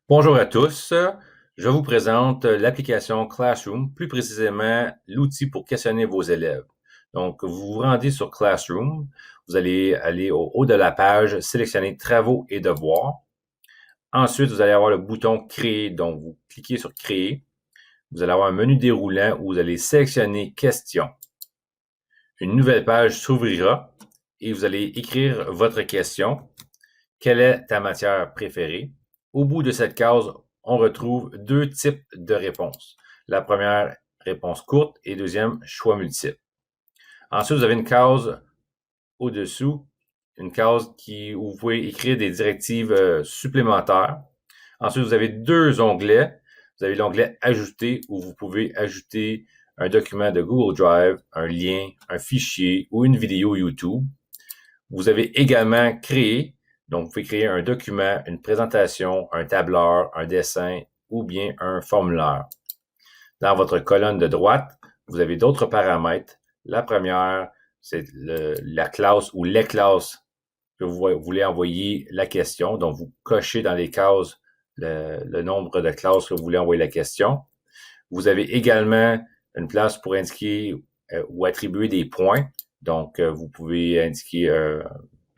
Bonjour à tous. Je vous présente l'application Classroom, plus précisément l'outil pour questionner vos élèves. Donc, vous vous rendez sur Classroom, vous allez aller au haut de la page, sélectionner Travaux et devoirs. Ensuite, vous allez avoir le bouton Créer, donc vous cliquez sur Créer. Vous allez avoir un menu déroulant où vous allez sélectionner Questions. Une nouvelle page s'ouvrira et vous allez écrire votre question. Quelle est ta matière préférée? Au bout de cette case, on retrouve deux types de réponses. La première, réponse courte, et deuxième, choix multiple. Ensuite, vous avez une case au-dessous, une case où vous pouvez écrire des directives supplémentaires. Ensuite, vous avez deux onglets. Vous avez l'onglet Ajouter, où vous pouvez ajouter un document de Google Drive, un lien, un fichier ou une vidéo YouTube. Vous avez également créé, donc vous pouvez créer un document, une présentation, un tableur, un dessin ou bien un formulaire. Dans votre colonne de droite, vous avez d'autres paramètres. La première, c'est la classe ou les classes que vous voulez envoyer la question. Donc, vous cochez dans les cases le nombre de classes que vous voulez envoyer la question. Vous avez également une place pour indiquer ou attribuer des points. Donc, vous pouvez indiquer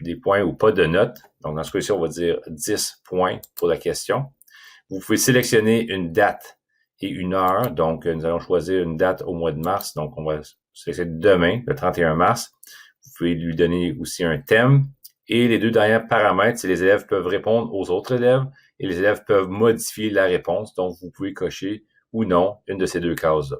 des points ou pas de notes. Donc, dans ce cas-ci, on va dire 10 points pour la question. Vous pouvez sélectionner une date et une heure. Donc, nous allons choisir une date au mois de mars. Donc, on va sélectionner demain, le 31 mars. Vous pouvez lui donner aussi un thème. Et les deux derniers paramètres, c'est les élèves peuvent répondre aux autres élèves et les élèves peuvent modifier la réponse. Donc, vous pouvez cocher ou non une de ces deux cases-là.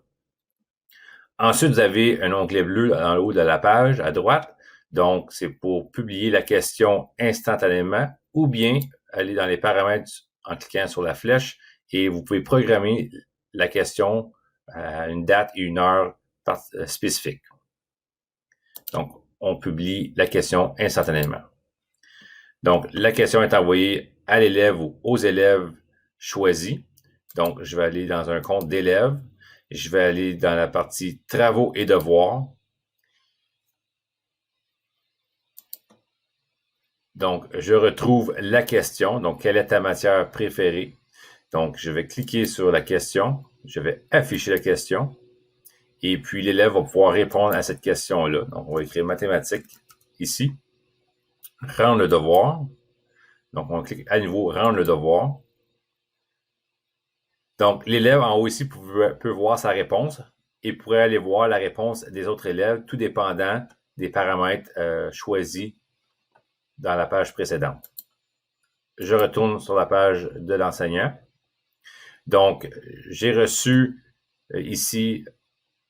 Ensuite, vous avez un onglet bleu dans le haut de la page à droite. Donc, c'est pour publier la question instantanément ou bien aller dans les paramètres en cliquant sur la flèche et vous pouvez programmer la question à une date et une heure spécifique. Donc, on publie la question instantanément. Donc, la question est envoyée à l'élève ou aux élèves choisis. Donc, je vais aller dans un compte d'élèves. Je vais aller dans la partie travaux et devoirs. Donc, je retrouve la question. Donc, quelle est ta matière préférée? Donc, je vais cliquer sur la question. Je vais afficher la question. Et puis, l'élève va pouvoir répondre à cette question-là. Donc, on va écrire mathématiques ici. Rendre le devoir. Donc, on clique à nouveau rendre le devoir. Donc, l'élève en haut ici peut voir sa réponse et pourrait aller voir la réponse des autres élèves, tout dépendant des paramètres choisis dans la page précédente. Je retourne sur la page de l'enseignant. Donc, j'ai reçu ici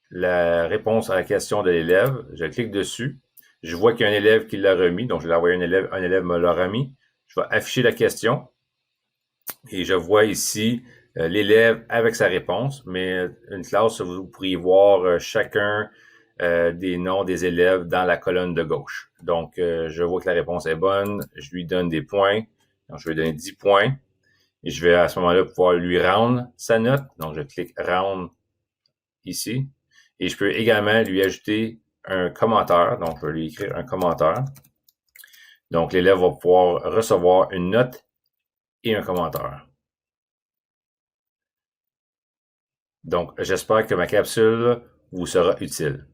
la réponse à la question de l'élève. Je clique dessus. Je vois qu'il y a un élève qui l'a remis, donc je l'ai envoyé un élève me l'a remis. Je vais afficher la question et je vois ici l'élève avec sa réponse, mais une classe, vous pourriez voir chacun des noms des élèves dans la colonne de gauche. Donc, je vois que la réponse est bonne, je lui donne des points, donc je vais donner 10 points, et je vais à ce moment-là pouvoir lui rendre sa note, donc je clique rendre ici, et je peux également lui ajouter un commentaire, donc je vais lui écrire un commentaire. Donc, l'élève va pouvoir recevoir une note et un commentaire. Donc, j'espère que ma capsule vous sera utile.